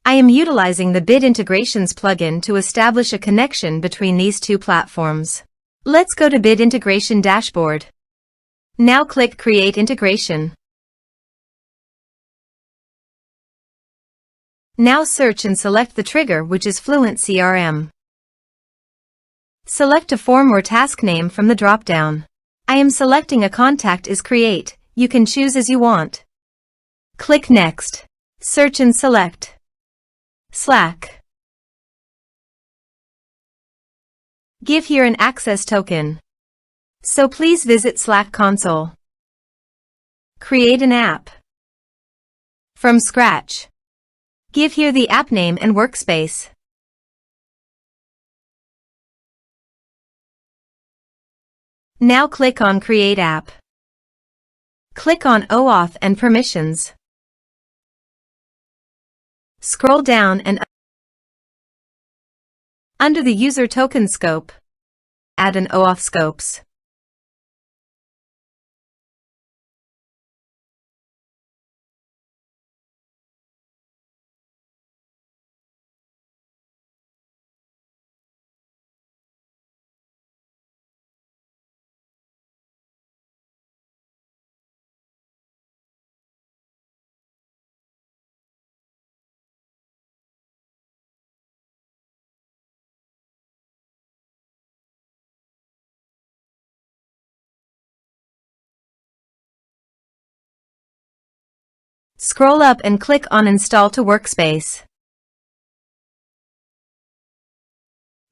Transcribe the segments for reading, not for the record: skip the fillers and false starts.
I am utilizing the Bit Integrations plugin to establish a connection between these two platforms. Let's go to Bit Integration Dashboard. Now click Create Integration. Now search and select the trigger, which is FluentCRM. Select a form or task name from the drop-down. I am selecting a contact is create. You can choose as you want. Click Next. Search and select Slack. Give here an access token. So please visit Slack console. Create an app from scratch. Give here the app name and workspace. Now click on Create App. Click on OAuth and Permissions. Scroll down and under the User Token Scope, add an OAuth Scopes. Scroll up and click on Install to Workspace.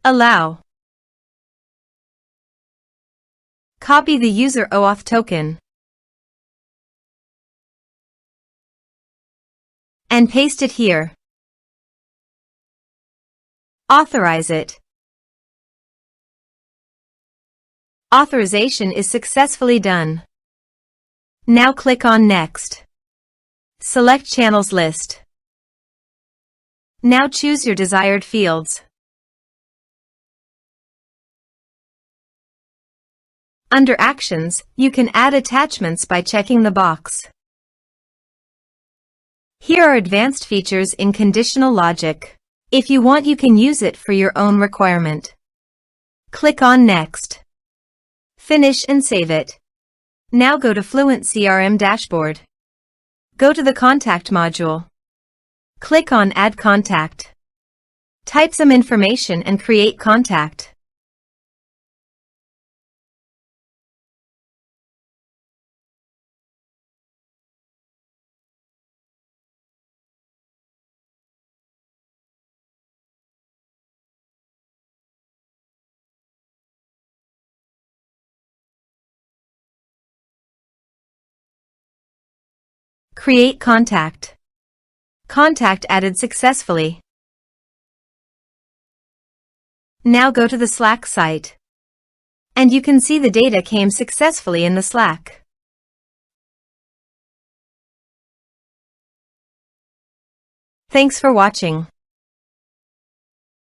Allow. Copy the user OAuth token and paste it here. Authorize it. Authorization is successfully done. Now click on Next. Select Channels list. Now choose your desired fields. Under Actions, you can add attachments by checking the box. Here are advanced features in conditional logic. If you want, you can use it for your own requirement. Click on Next. Finish and save it. Now go to FluentCRM Dashboard. Go to the Contact module. Click on Add Contact. Type some information and create contact. Create contact. Contact added successfully. Now go to the Slack site. And you can see the data came successfully in the Slack. Thanks for watching.